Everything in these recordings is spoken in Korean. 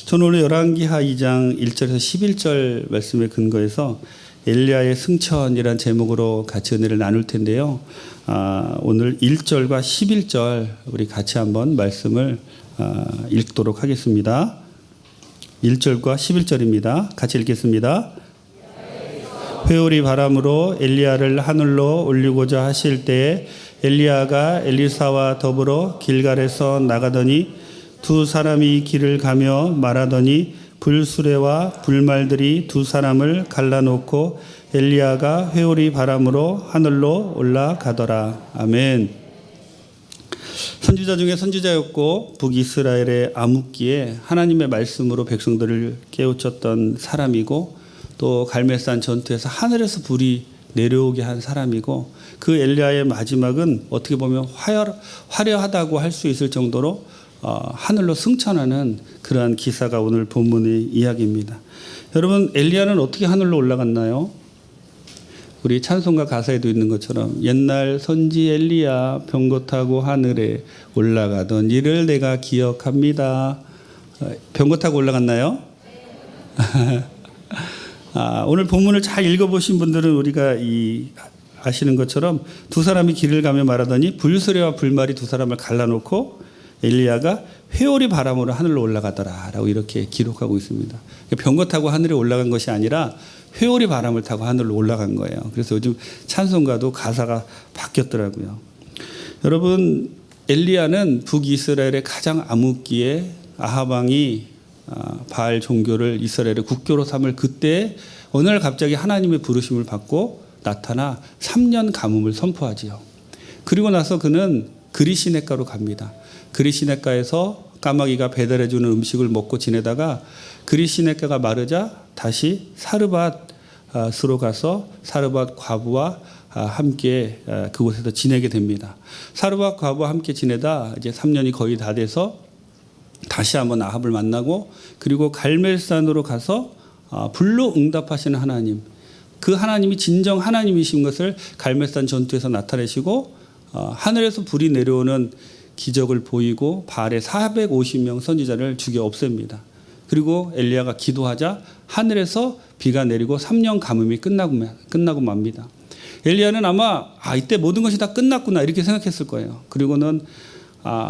저는 오늘 열왕기하 2장 1절에서 11절 말씀에 근거해서 엘리야의 승천이란 제목으로 같이 은혜를 나눌 텐데요. 오늘 1절과 11절 우리 같이 한번 말씀을 읽도록 하겠습니다. 1절과 11절입니다. 같이 읽겠습니다. 회오리 바람으로 엘리야를 하늘로 올리고자 하실 때에 엘리야가 엘리사와 더불어 길갈에서 나가더니 두 사람이 길을 가며 말하더니 불수레와 불말들이 두 사람을 갈라놓고 엘리야가 회오리 바람으로 하늘로 올라가더라. 아멘. 선지자 중에 선지자였고 북이스라엘의 암흑기에 하나님의 말씀으로 백성들을 깨우쳤던 사람이고 또 갈멜산 전투에서 하늘에서 불이 내려오게 한 사람이고 그 엘리야의 마지막은 어떻게 보면 화려하다고 할 수 있을 정도로 하늘로 승천하는 그러한 기사가 오늘 본문의 이야기입니다. 여러분, 엘리야는 어떻게 하늘로 올라갔나요? 우리 찬송가 가사에도 있는 것처럼 옛날 선지 엘리야 병거 타고 하늘에 올라가던 일을 내가 기억합니다. 병거 타고 올라갔나요? 오늘 본문을 잘 읽어보신 분들은 우리가 아시는 것처럼 두 사람이 길을 가며 말하더니 불수레와 불말이 두 사람을 갈라놓고 엘리야가 회오리 바람으로 하늘로 올라가더라 라고 이렇게 기록하고 있습니다. 병거 타고 하늘에 올라간 것이 아니라 회오리 바람을 타고 하늘로 올라간 거예요. 그래서 요즘 찬송가도 가사가 바뀌었더라고요. 여러분, 엘리야는 북이스라엘의 가장 암흑기에 아합 왕이 바알 종교를 이스라엘의 국교로 삼을 그때 어느 날 갑자기 하나님의 부르심을 받고 나타나 3년 가뭄을 선포하지요. 그리고 나서 그는 그리시네가로 갑니다. 그리시네가에서 까마귀가 배달해주는 음식을 먹고 지내다가 그리시네가가 마르자 다시 사르밧으로 가서 사르밧 과부와 함께 그곳에서 지내게 됩니다. 사르밧 과부와 함께 지내다 이제 3년이 거의 다 돼서 다시 한번 아합을 만나고 그리고 갈멜산으로 가서 불로 응답하시는 하나님, 그 하나님이 진정 하나님이신 것을 갈멜산 전투에서 나타내시고 하늘에서 불이 내려오는 기적을 보이고 바알의 450명 선지자를 죽여 없앱니다. 그리고 엘리야가 기도하자 하늘에서 비가 내리고 3년 가뭄이 끝나고 맙니다. 엘리야는 아마 이때 모든 것이 다 끝났구나 이렇게 생각했을 거예요. 그리고는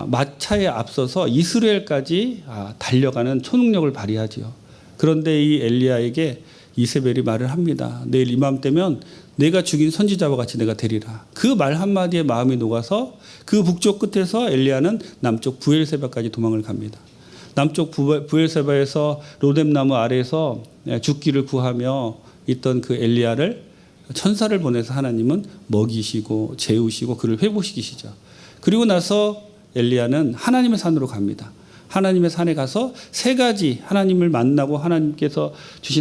마차에 앞서서 이스라엘까지 달려가는 초능력을 발휘하지요. 그런데 이 엘리야에게 이세벨이 말을 합니다. 내일 이맘때면 내가 죽인 선지자와 같이 내가 되리라. 그 말 한마디에 마음이 녹아서 그 북쪽 끝에서 엘리야는 남쪽 부엘세바까지 도망을 갑니다. 남쪽 부엘세바에서 로뎀나무 아래에서 죽기를 구하며 있던 그 엘리야를 천사를 보내서 하나님은 먹이시고 재우시고 그를 회복시키시죠. 그리고 나서 엘리야는 하나님의 산으로 갑니다. 하나님의 산에 가서 3가지 하나님을 만나고 하나님께서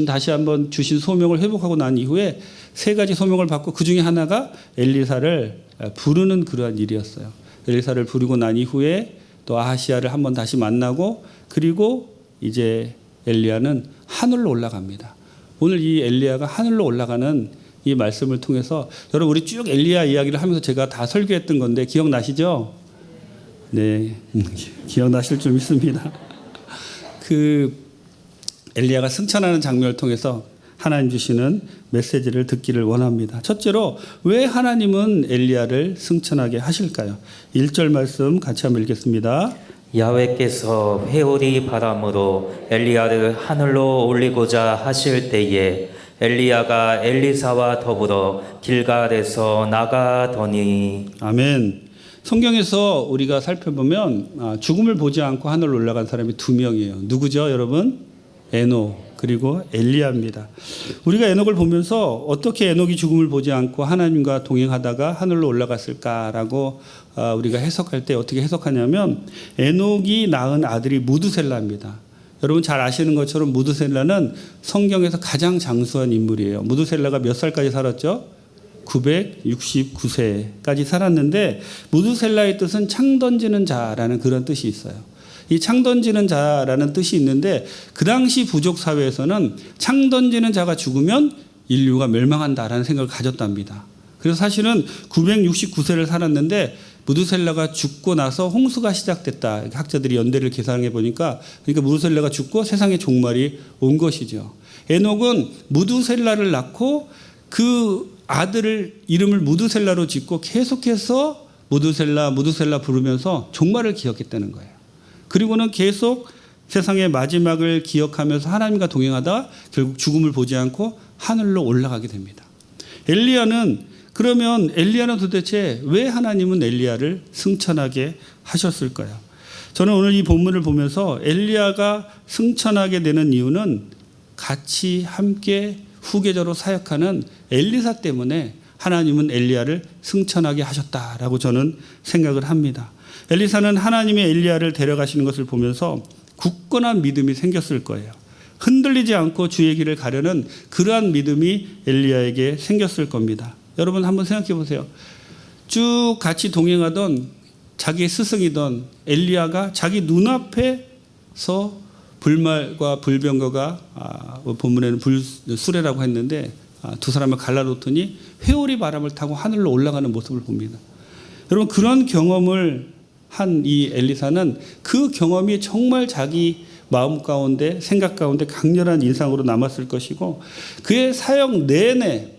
다시 한번 주신 소명을 회복하고 난 이후에 3가지 소명을 받고 그 중에 하나가 엘리사를 부르는 그러한 일이었어요. 엘리사를 부르고 난 이후에 또 아하시야를 한번 다시 만나고 그리고 이제 엘리야는 하늘로 올라갑니다. 오늘 이 엘리야가 하늘로 올라가는 이 말씀을 통해서 여러분 우리 쭉 엘리야 이야기를 하면서 제가 다 설교했던 건데 기억나시죠? 네, 기억나실 줄 믿습니다. 그 엘리야가 승천하는 장면을 통해서 하나님 주시는 메시지를 듣기를 원합니다. 첫째로 왜 하나님은 엘리야를 승천하게 하실까요? 1절 말씀 같이 한번 읽겠습니다. 야훼께서 회오리 바람으로 엘리야를 하늘로 올리고자 하실 때에 엘리야가 엘리사와 더불어 길갈에서 나가더니. 아멘. 성경에서 우리가 살펴보면 죽음을 보지 않고 하늘로 올라간 사람이 2명이에요. 누구죠, 여러분? 에녹 그리고 엘리야입니다. 우리가 에녹을 보면서 어떻게 에녹이 죽음을 보지 않고 하나님과 동행하다가 하늘로 올라갔을까라고 우리가 해석할 때 어떻게 해석하냐면 에녹이 낳은 아들이 무드셀라입니다. 여러분 잘 아시는 것처럼 무드셀라는 성경에서 가장 장수한 인물이에요. 무드셀라가 몇 살까지 살았죠? 969세까지 살았는데 무드셀라의 뜻은 창 던지는 자라는 그런 뜻이 있어요. 이 창 던지는 자라는 뜻이 있는데 그 당시 부족 사회에서는 창 던지는 자가 죽으면 인류가 멸망한다라는 생각을 가졌답니다. 그래서 사실은 969세를 살았는데 무두셀라가 죽고 나서 홍수가 시작됐다. 학자들이 연대를 계산해 보니까 그러니까 무두셀라가 죽고 세상의 종말이 온 것이죠. 에녹은 무두셀라를 낳고 그 아들을 이름을 무두셀라로 짓고 계속해서 무두셀라 부르면서 종말을 기억했다는 거예요. 그리고는 계속 세상의 마지막을 기억하면서 하나님과 동행하다 결국 죽음을 보지 않고 하늘로 올라가게 됩니다. 그러면 엘리야는 도대체 왜 하나님은 엘리야를 승천하게 하셨을까요? 저는 오늘 이 본문을 보면서 엘리야가 승천하게 되는 이유는 같이 함께 후계자로 사역하는 엘리사 때문에 하나님은 엘리야를 승천하게 하셨다라고 저는 생각을 합니다. 엘리사는 하나님의 엘리야를 데려가시는 것을 보면서 굳건한 믿음이 생겼을 거예요. 흔들리지 않고 주의 길을 가려는 그러한 믿음이 엘리야에게 생겼을 겁니다. 여러분 한번 생각해 보세요. 쭉 같이 동행하던 자기 스승이던 엘리야가 자기 눈앞에서 불말과 불병거가 본문에는 불수레라고 했는데 두 사람을 갈라놓더니 회오리 바람을 타고 하늘로 올라가는 모습을 봅니다. 여러분 그런 경험을 한 이 엘리사는 그 경험이 정말 자기 마음 가운데 생각 가운데 강렬한 인상으로 남았을 것이고 그의 사역 내내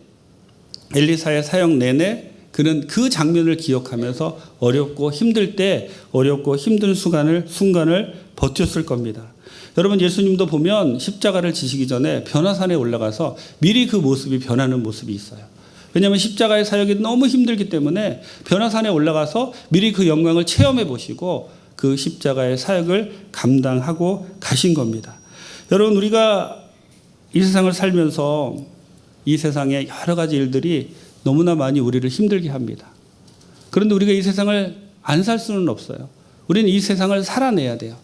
엘리사의 사역 내내 그는 그 장면을 기억하면서 어렵고 힘들 때 어렵고 힘든 순간을 버텼을 겁니다. 여러분 예수님도 보면 십자가를 지시기 전에 변화산에 올라가서 미리 그 모습이 변하는 모습이 있어요. 왜냐하면 십자가의 사역이 너무 힘들기 때문에 변화산에 올라가서 미리 그 영광을 체험해 보시고 그 십자가의 사역을 감당하고 가신 겁니다. 여러분 우리가 이 세상을 살면서 이 세상의 여러 가지 일들이 너무나 많이 우리를 힘들게 합니다. 그런데 우리가 이 세상을 안 살 수는 없어요. 우리는 이 세상을 살아내야 돼요.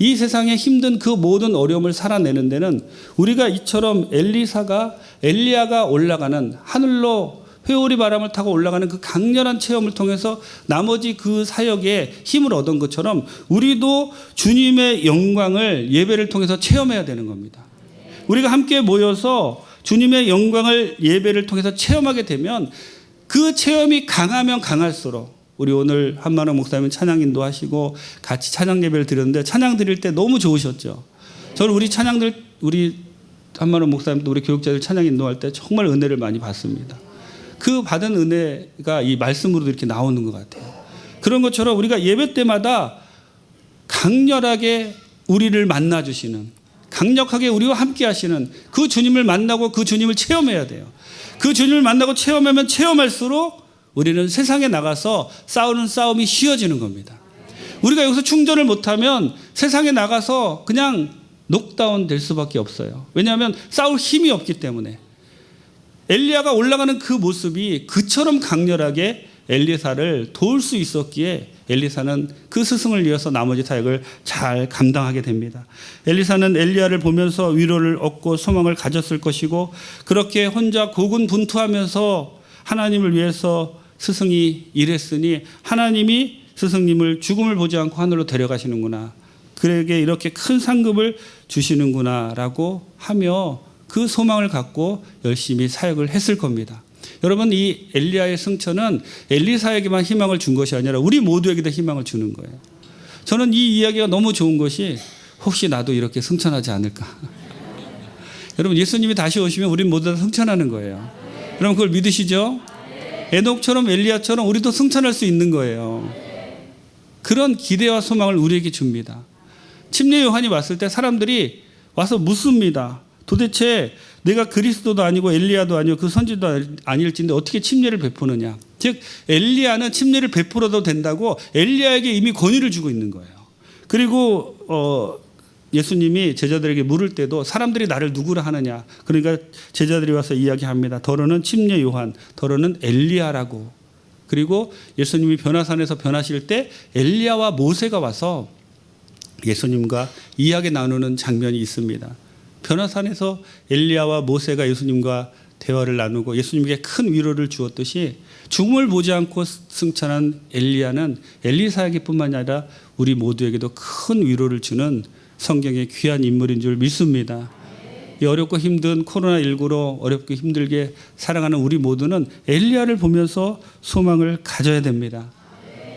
이 세상의 힘든 그 모든 어려움을 살아내는 데는 우리가 이처럼 엘리야가 올라가는 하늘로 회오리 바람을 타고 올라가는 그 강렬한 체험을 통해서 나머지 그 사역에 힘을 얻은 것처럼 우리도 주님의 영광을 예배를 통해서 체험해야 되는 겁니다. 우리가 함께 모여서 주님의 영광을 예배를 통해서 체험하게 되면 그 체험이 강하면 강할수록 우리 오늘 한만호 목사님 찬양 인도하시고 같이 찬양 예배를 드렸는데 찬양 드릴 때 너무 좋으셨죠. 저는 우리 한만호 목사님도 우리 교육자들 찬양 인도할 때 정말 은혜를 많이 받습니다. 그 받은 은혜가 이 말씀으로도 이렇게 나오는 것 같아요. 그런 것처럼 우리가 예배 때마다 강렬하게 우리를 만나주시는 강력하게 우리와 함께 하시는 그 주님을 만나고 그 주님을 체험해야 돼요. 그 주님을 만나고 체험하면 체험할수록 우리는 세상에 나가서 싸우는 싸움이 쉬워지는 겁니다. 우리가 여기서 충전을 못하면 세상에 나가서 그냥 녹다운 될 수밖에 없어요. 왜냐하면 싸울 힘이 없기 때문에. 엘리야가 올라가는 그 모습이 그처럼 강렬하게 엘리사를 도울 수 있었기에 엘리사는 그 스승을 이어서 나머지 사역을 잘 감당하게 됩니다. 엘리사는 엘리야를 보면서 위로를 얻고 소망을 가졌을 것이고 그렇게 혼자 고군분투하면서 하나님을 위해서 스승이 일했으니 하나님이 스승님을 죽음을 보지 않고 하늘로 데려가시는구나. 그에게 이렇게 큰 상급을 주시는구나라고 하며 그 소망을 갖고 열심히 사역을 했을 겁니다. 여러분 이 엘리야의 승천은 엘리사에게만 희망을 준 것이 아니라 우리 모두에게도 희망을 주는 거예요. 저는 이 이야기가 너무 좋은 것이 혹시 나도 이렇게 승천하지 않을까. 여러분 예수님이 다시 오시면 우리 모두 다 승천하는 거예요. 여러분 그걸 믿으시죠? 에녹처럼 엘리야처럼 우리도 승천할 수 있는 거예요. 그런 기대와 소망을 우리에게 줍니다. 침례 요한이 왔을 때 사람들이 와서 묻습니다. 도대체 내가 그리스도도 아니고 엘리야도 아니고 그 선지도 아닐진데 어떻게 침례를 베푸느냐. 즉 엘리야는 침례를 베풀어도 된다고 엘리야에게 이미 권위를 주고 있는 거예요. 그리고 예수님이 제자들에게 물을 때도 사람들이 나를 누구라 하느냐. 그러니까 제자들이 와서 이야기합니다. 더러는 침례 요한, 더러는 엘리야라고. 그리고 예수님이 변화산에서 변하실 때 엘리야와 모세가 와서 예수님과 이야기 나누는 장면이 있습니다. 변화산에서 엘리야와 모세가 예수님과 대화를 나누고 예수님에게 큰 위로를 주었듯이 죽음을 보지 않고 승천한 엘리야는 엘리사에게뿐만 아니라 우리 모두에게도 큰 위로를 주는 성경의 귀한 인물인 줄 믿습니다. 이 어렵고 힘든 코로나19로 어렵고 힘들게 살아가는 우리 모두는 엘리야를 보면서 소망을 가져야 됩니다.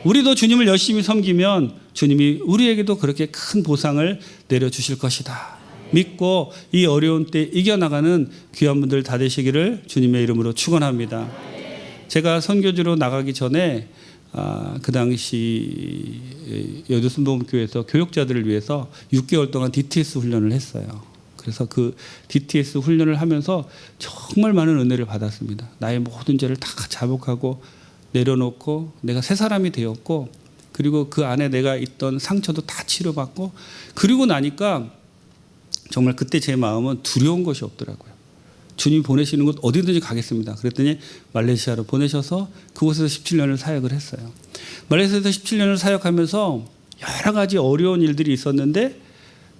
우리도 주님을 열심히 섬기면 주님이 우리에게도 그렇게 큰 보상을 내려주실 것이다. 믿고 이 어려운 때 이겨나가는 귀한 분들 다 되시기를 주님의 이름으로 축원합니다. 제가 선교지로 나가기 전에 그 당시 여두순복음교회에서 교육자들을 위해서 6개월 동안 DTS 훈련을 했어요. 그래서 그 DTS 훈련을 하면서 정말 많은 은혜를 받았습니다. 나의 모든 죄를 다 자복하고 내려놓고 내가 새 사람이 되었고, 그리고 그 안에 내가 있던 상처도 다 치료받고, 그리고 나니까 정말 그때 제 마음은 두려운 것이 없더라고요. 주님 보내시는 곳 어디든지 가겠습니다. 그랬더니 말레이시아로 보내셔서 그곳에서 17년을 사역을 했어요. 말레이시아에서 17년을 사역하면서 여러 가지 어려운 일들이 있었는데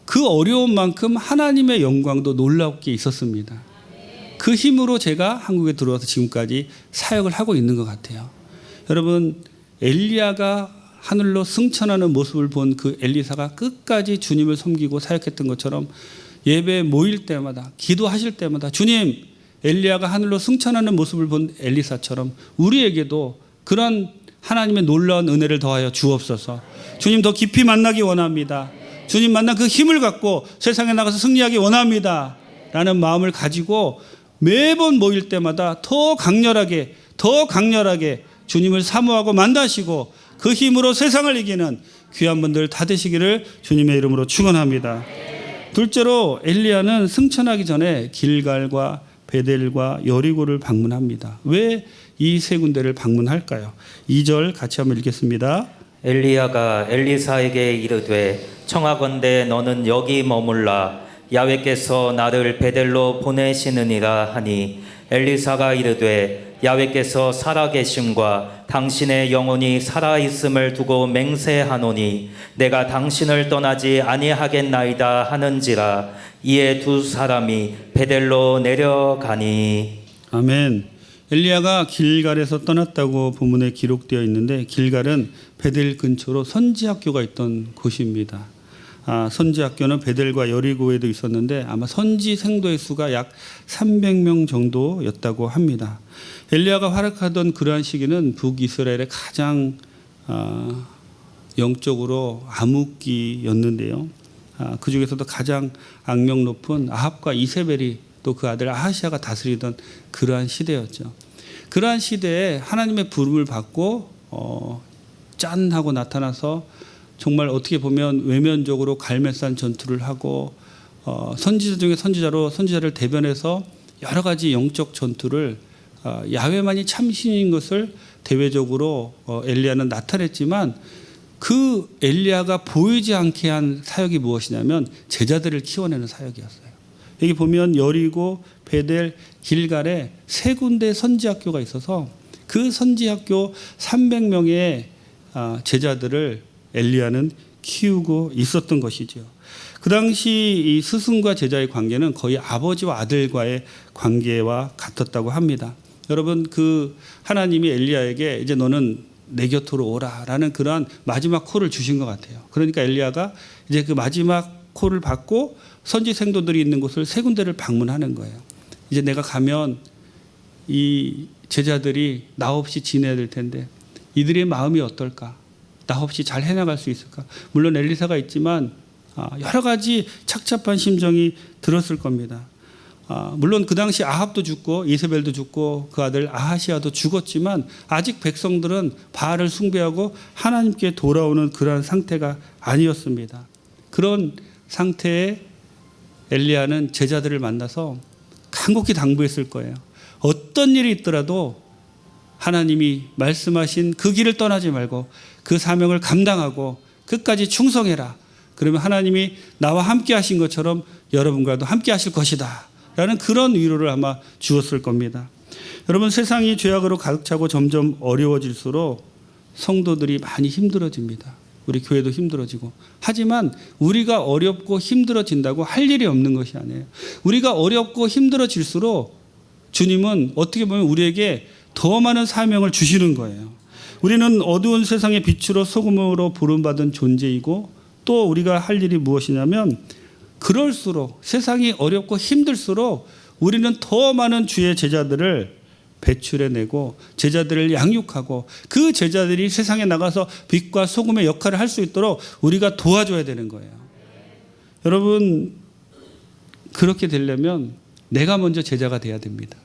그 어려운 만큼 하나님의 영광도 놀랍게 있었습니다. 그 힘으로 제가 한국에 들어와서 지금까지 사역을 하고 있는 것 같아요. 여러분, 엘리야가 하늘로 승천하는 모습을 본 그 엘리사가 끝까지 주님을 섬기고 사역했던 것처럼 예배 모일 때마다 기도하실 때마다 주님, 엘리야가 하늘로 승천하는 모습을 본 엘리사처럼 우리에게도 그런 하나님의 놀라운 은혜를 더하여 주옵소서. 주님 더 깊이 만나기 원합니다. 주님 만난 그 힘을 갖고 세상에 나가서 승리하기 원합니다 라는 마음을 가지고 매번 모일 때마다 더 강렬하게 주님을 사모하고 만나시고 그 힘으로 세상을 이기는 귀한 분들 다 되시기를 주님의 이름으로 축원합니다. 둘째로 엘리야는 승천하기 전에 길갈과 베델과 여리고를 방문합니다. 왜 이 세 군데를 방문할까요? 2절 같이 한번 읽겠습니다. 엘리야가 엘리사에게 이르되 청하건대 너는 여기 머물라. 야훼께서 나를 베델로 보내시느니라 하니 엘리사가 이르되 야훼께서 살아계심과 당신의 영혼이 살아있음을 두고 맹세하노니 내가 당신을 떠나지 아니하겠나이다 하는지라. 이에 두 사람이 베델로 내려가니. 아멘. 엘리야가 길갈에서 떠났다고 본문에 기록되어 있는데 길갈은 베델 근처로 선지학교가 있던 곳입니다. 선지학교는 베델과 여리고에도 있었는데 아마 선지 생도의 수가 약 300명 정도였다고 합니다. 엘리야가 활약하던 그러한 시기는 북이스라엘의 가장 영적으로 암흑기였는데요. 그 중에서도 가장 악명 높은 아합과 이세벨이 또 그 아들 아하시아가 다스리던 그러한 시대였죠. 그러한 시대에 하나님의 부름을 받고 짠 하고 나타나서 정말 어떻게 보면 외면적으로 갈매산 전투를 하고 선지자 중에 선지자를 대변해서 여러 가지 영적 전투를 야훼만이 참신인 것을 대외적으로 엘리야는 나타냈지만 그 엘리야가 보이지 않게 한 사역이 무엇이냐면 제자들을 키워내는 사역이었어요. 여기 보면 여리고, 베델, 길갈에 세 군데 선지학교가 있어서 그 선지학교 300명의 제자들을 엘리야는 키우고 있었던 것이죠. 그 당시 이 스승과 제자의 관계는 거의 아버지와 아들과의 관계와 같았다고 합니다. 여러분, 그 하나님이 엘리야에게 이제 너는 내 곁으로 오라라는 그러한 마지막 콜을 주신 것 같아요. 그러니까 엘리야가 이제 그 마지막 콜을 받고 선지 생도들이 있는 곳을 세 군데를 방문하는 거예요. 이제 내가 가면 이 제자들이 나 없이 지내야 될 텐데 이들의 마음이 어떨까? 나 없이 잘 해나갈 수 있을까? 물론 엘리사가 있지만 여러 가지 착잡한 심정이 들었을 겁니다. 물론 그 당시 아합도 죽고 이세벨도 죽고 그 아들 아하시아도 죽었지만 아직 백성들은 바알을 숭배하고 하나님께 돌아오는 그러한 상태가 아니었습니다. 그런 상태에 엘리야는 제자들을 만나서 간곡히 당부했을 거예요. 어떤 일이 있더라도 하나님이 말씀하신 그 길을 떠나지 말고 그 사명을 감당하고 끝까지 충성해라. 그러면 하나님이 나와 함께 하신 것처럼 여러분과도 함께 하실 것이다 라는 그런 위로를 아마 주었을 겁니다. 여러분, 세상이 죄악으로 가득 차고 점점 어려워질수록 성도들이 많이 힘들어집니다. 우리 교회도 힘들어지고. 하지만 우리가 어렵고 힘들어진다고 할 일이 없는 것이 아니에요. 우리가 어렵고 힘들어질수록 주님은 어떻게 보면 우리에게 더 많은 사명을 주시는 거예요. 우리는 어두운 세상의 빛으로 소금으로 부름받은 존재이고 또 우리가 할 일이 무엇이냐면 그럴수록 세상이 어렵고 힘들수록 우리는 더 많은 주의 제자들을 배출해내고 제자들을 양육하고 그 제자들이 세상에 나가서 빛과 소금의 역할을 할 수 있도록 우리가 도와줘야 되는 거예요. 여러분, 그렇게 되려면 내가 먼저 제자가 돼야 됩니다.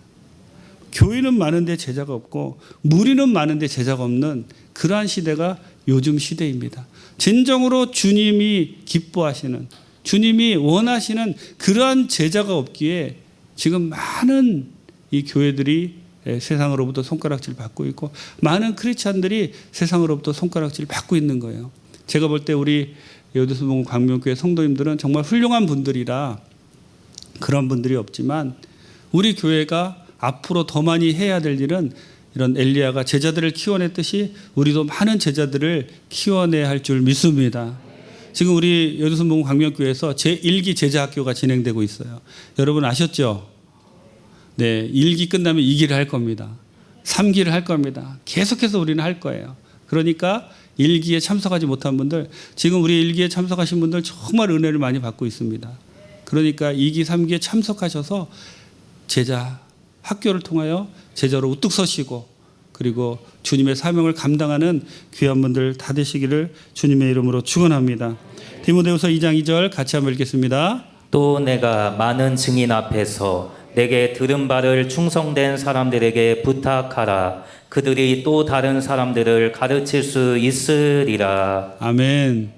교인은 많은데 제자가 없고 무리는 많은데 제자가 없는 그러한 시대가 요즘 시대입니다. 진정으로 주님이 기뻐하시는, 주님이 원하시는 그러한 제자가 없기에 지금 많은 이 교회들이 세상으로부터 손가락질 받고 있고 많은 크리스찬들이 세상으로부터 손가락질 받고 있는 거예요. 제가 볼 때 우리 여도수봉 광명교회 성도님들은 정말 훌륭한 분들이라 그런 분들이 없지만 우리 교회가 앞으로 더 많이 해야 될 일은 이런 엘리야가 제자들을 키워냈듯이 우리도 많은 제자들을 키워내야 할 줄 믿습니다. 지금 우리 여도수봉 광명교회에서 제1기 제자학교가 진행되고 있어요. 여러분 아셨죠? 네, 1기 끝나면 2기를 할 겁니다. 3기를 할 겁니다. 계속해서 우리는 할 거예요. 그러니까 1기에 참석하지 못한 분들, 지금 우리 1기에 참석하신 분들 정말 은혜를 많이 받고 있습니다. 그러니까 2기, 3기에 참석하셔서 제자 학교를 통하여 제자로 우뚝 서시고 그리고 주님의 사명을 감당하는 귀한 분들 다 되시기를 주님의 이름으로 축원합니다. 디모데후서 2장 2절 같이 한번 읽겠습니다. 또 내가 많은 증인 앞에서 내게 들은 바를 충성된 사람들에게 부탁하라. 그들이 또 다른 사람들을 가르칠 수 있으리라. 아멘.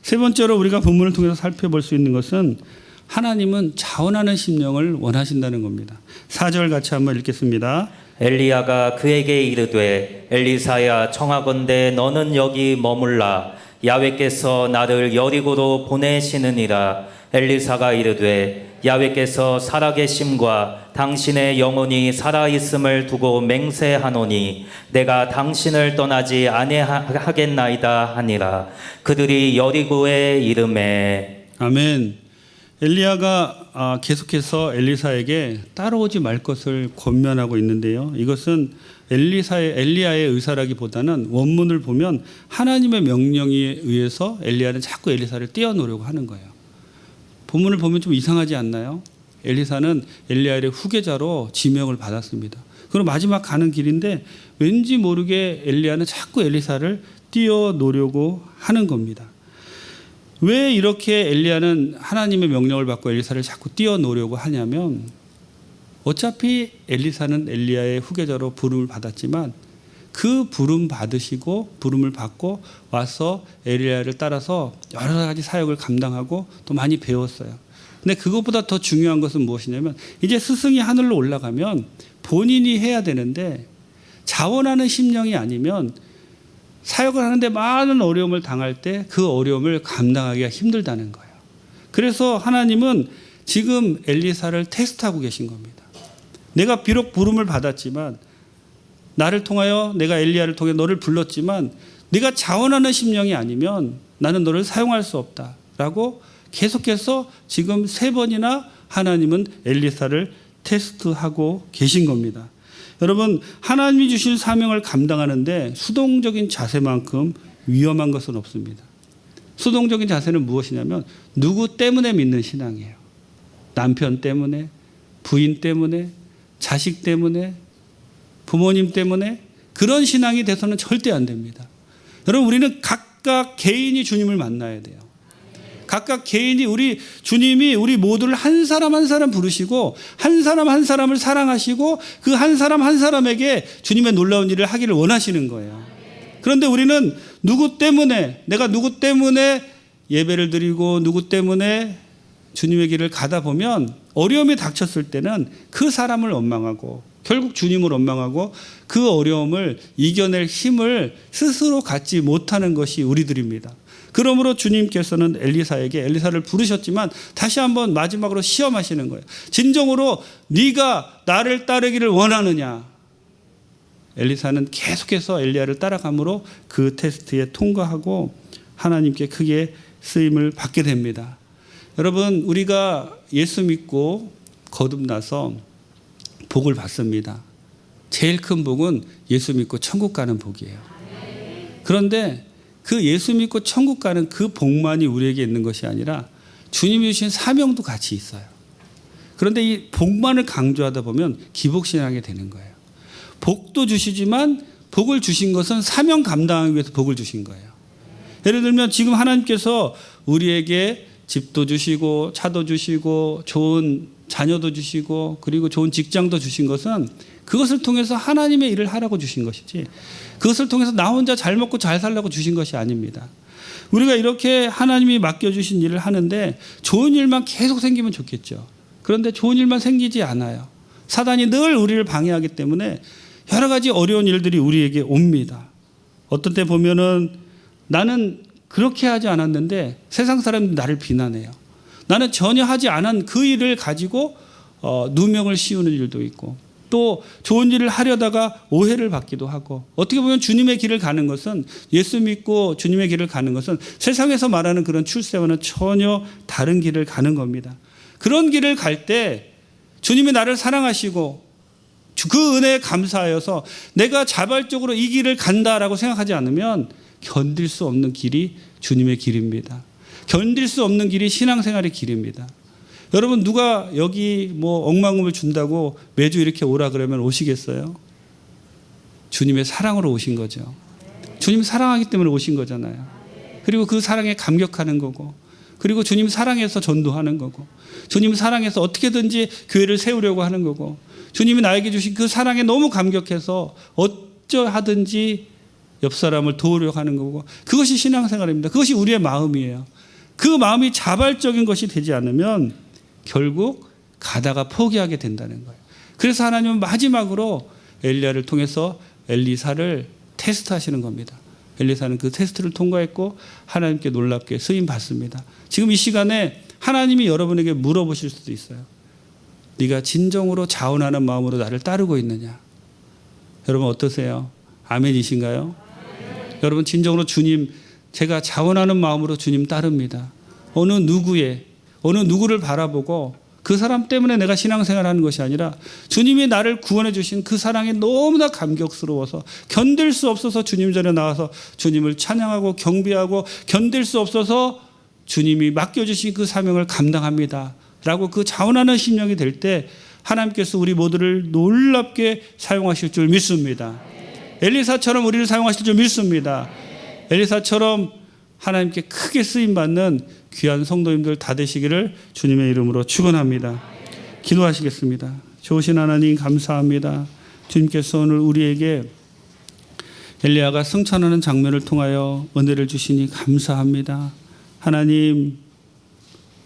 세 번째로 우리가 본문을 통해서 살펴볼 수 있는 것은 하나님은 자원하는 심령을 원하신다는 겁니다. 4절 같이 한번 읽겠습니다. 엘리야가 그에게 이르되 엘리사야 청하건대 너는 여기 머물라. 야훼께서 나를 여리고로 보내시느니라. 엘리사가 이르되 야훼께서 살아계심과 당신의 영혼이 살아있음을 두고 맹세하노니 내가 당신을 떠나지 아니하겠나이다 하니라. 그들이 여리고에 이르매. 아멘. 엘리야가 계속해서 엘리사에게 따라오지 말 것을 권면하고 있는데요. 이것은 엘리야의 의사라기보다는 원문을 보면 하나님의 명령에 의해서 엘리야는 자꾸 엘리사를 떼어놓으려고 하는 거예요. 본문을 보면 좀 이상하지 않나요? 엘리사는 엘리야의 후계자로 지명을 받았습니다. 그리고 마지막 가는 길인데 왠지 모르게 엘리야는 자꾸 엘리사를 띄워놓으려고 하는 겁니다. 왜 이렇게 엘리야는 하나님의 명령을 받고 엘리사를 자꾸 띄워놓으려고 하냐면 어차피 엘리사는 엘리야의 후계자로 부름을 받았지만 그 부름 받으시고 부름을 받고 와서 엘리야를 따라서 여러 가지 사역을 감당하고 또 많이 배웠어요. 근데 그것보다 더 중요한 것은 무엇이냐면 이제 스승이 하늘로 올라가면 본인이 해야 되는데 자원하는 심령이 아니면 사역을 하는데 많은 어려움을 당할 때 그 어려움을 감당하기가 힘들다는 거예요. 그래서 하나님은 지금 엘리사를 테스트하고 계신 겁니다. 내가 비록 부름을 받았지만 나를 통하여 내가 엘리야를 통해 너를 불렀지만 네가 자원하는 심령이 아니면 나는 너를 사용할 수 없다라고 계속해서 지금 3번이나 하나님은 엘리사를 테스트하고 계신 겁니다. 여러분, 하나님이 주신 사명을 감당하는데 수동적인 자세만큼 위험한 것은 없습니다. 수동적인 자세는 무엇이냐면 누구 때문에 믿는 신앙이에요. 남편 때문에, 부인 때문에, 자식 때문에, 부모님 때문에 그런 신앙이 돼서는 절대 안 됩니다. 여러분, 우리는 각각 개인이 주님을 만나야 돼요. 각각 개인이 우리 주님이 우리 모두를 한 사람 한 사람 부르시고 한 사람 한 사람을 사랑하시고 그 한 사람 한 사람에게 주님의 놀라운 일을 하기를 원하시는 거예요. 그런데 우리는 누구 때문에 내가 누구 때문에 예배를 드리고 누구 때문에 주님의 길을 가다 보면 어려움이 닥쳤을 때는 그 사람을 원망하고 결국 주님을 원망하고 그 어려움을 이겨낼 힘을 스스로 갖지 못하는 것이 우리들입니다. 그러므로 주님께서는 엘리사를 부르셨지만 다시 한번 마지막으로 시험하시는 거예요. 진정으로 네가 나를 따르기를 원하느냐. 엘리사는 계속해서 엘리야를 따라감으로 그 테스트에 통과하고 하나님께 크게 쓰임을 받게 됩니다. 여러분, 우리가 예수 믿고 거듭나서 복을 받습니다. 제일 큰 복은 예수 믿고 천국 가는 복이에요. 그런데 그 예수 믿고 천국 가는 그 복만이 우리에게 있는 것이 아니라 주님이 주신 사명도 같이 있어요. 그런데 이 복만을 강조하다 보면 기복신앙이 되는 거예요. 복도 주시지만 복을 주신 것은 사명 감당하기 위해서 복을 주신 거예요. 예를 들면 지금 하나님께서 우리에게 집도 주시고 차도 주시고 좋은 자녀도 주시고 그리고 좋은 직장도 주신 것은 그것을 통해서 하나님의 일을 하라고 주신 것이지 그것을 통해서 나 혼자 잘 먹고 잘 살라고 주신 것이 아닙니다. 우리가 이렇게 하나님이 맡겨주신 일을 하는데 좋은 일만 계속 생기면 좋겠죠. 그런데 좋은 일만 생기지 않아요. 사단이 늘 우리를 방해하기 때문에 여러 가지 어려운 일들이 우리에게 옵니다. 어떤 때 보면은 나는 그렇게 하지 않았는데 세상 사람들이 나를 비난해요. 나는 전혀 하지 않은 그 일을 가지고 누명을 씌우는 일도 있고 또 좋은 일을 하려다가 오해를 받기도 하고 어떻게 보면 주님의 길을 가는 것은 예수 믿고 주님의 길을 가는 것은 세상에서 말하는 그런 출세와는 전혀 다른 길을 가는 겁니다. 그런 길을 갈 때 주님이 나를 사랑하시고 그 은혜에 감사하여서 내가 자발적으로 이 길을 간다라고 생각하지 않으면 견딜 수 없는 길이 주님의 길입니다. 견딜 수 없는 길이 신앙생활의 길입니다. 여러분 누가 여기 뭐 억만금을 준다고 매주 이렇게 오라 그러면 오시겠어요? 주님의 사랑으로 오신 거죠. 주님 사랑하기 때문에 오신 거잖아요. 그리고 그 사랑에 감격하는 거고 그리고 주님 사랑해서 전도하는 거고 주님 사랑해서 어떻게든지 교회를 세우려고 하는 거고 주님이 나에게 주신 그 사랑에 너무 감격해서 어쩌하든지 옆 사람을 도우려고 하는 거고 그것이 신앙생활입니다. 그것이 우리의 마음이에요. 그 마음이 자발적인 것이 되지 않으면 결국 가다가 포기하게 된다는 거예요. 그래서 하나님은 마지막으로 엘리야를 통해서 엘리사를 테스트하시는 겁니다. 엘리사는 그 테스트를 통과했고 하나님께 놀랍게 쓰임 받습니다. 지금 이 시간에 하나님이 여러분에게 물어보실 수도 있어요. 네가 진정으로 자원하는 마음으로 나를 따르고 있느냐? 여러분 어떠세요? 아멘이신가요? 여러분 진정으로 주님 제가 자원하는 마음으로 주님 따릅니다. 어느 누구를 바라보고 그 사람 때문에 내가 신앙생활하는 것이 아니라 주님이 나를 구원해 주신 그 사랑에 너무나 감격스러워서 견딜 수 없어서 주님 전에 나와서 주님을 찬양하고 경배하고 견딜 수 없어서 주님이 맡겨주신 그 사명을 감당합니다. 라고 그 자원하는 심령이 될 때 하나님께서 우리 모두를 놀랍게 사용하실 줄 믿습니다. 엘리사처럼 우리를 사용하실 줄 믿습니다. 엘리사처럼 하나님께 크게 쓰임받는 귀한 성도님들 다 되시기를 주님의 이름으로 축원합니다. 기도하시겠습니다. 좋으신 하나님 감사합니다. 주님께서 오늘 우리에게 엘리야가 승천하는 장면을 통하여 은혜를 주시니 감사합니다. 하나님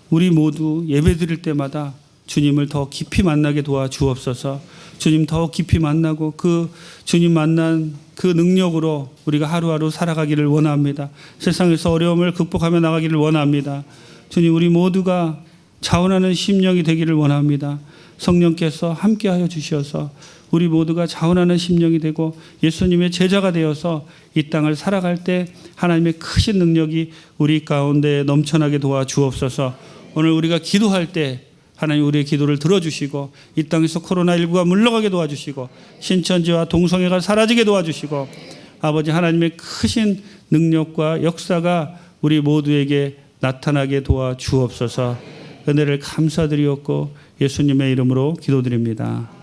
우리 모두 예배드릴 때마다 주님을 더 깊이 만나게 도와주옵소서. 주님 더 깊이 만나고 그 주님 만난 그 능력으로 우리가 하루하루 살아가기를 원합니다. 세상에서 어려움을 극복하며 나가기를 원합니다. 주님 우리 모두가 자원하는 심령이 되기를 원합니다. 성령께서 함께하여 주셔서 우리 모두가 자원하는 심령이 되고 예수님의 제자가 되어서 이 땅을 살아갈 때 하나님의 크신 능력이 우리 가운데 넘쳐나게 도와주옵소서. 오늘 우리가 기도할 때 하나님 우리의 기도를 들어주시고 이 땅에서 코로나19가 물러가게 도와주시고 신천지와 동성애가 사라지게 도와주시고 아버지 하나님의 크신 능력과 역사가 우리 모두에게 나타나게 도와주옵소서. 은혜를 감사드리옵고 예수님의 이름으로 기도드립니다.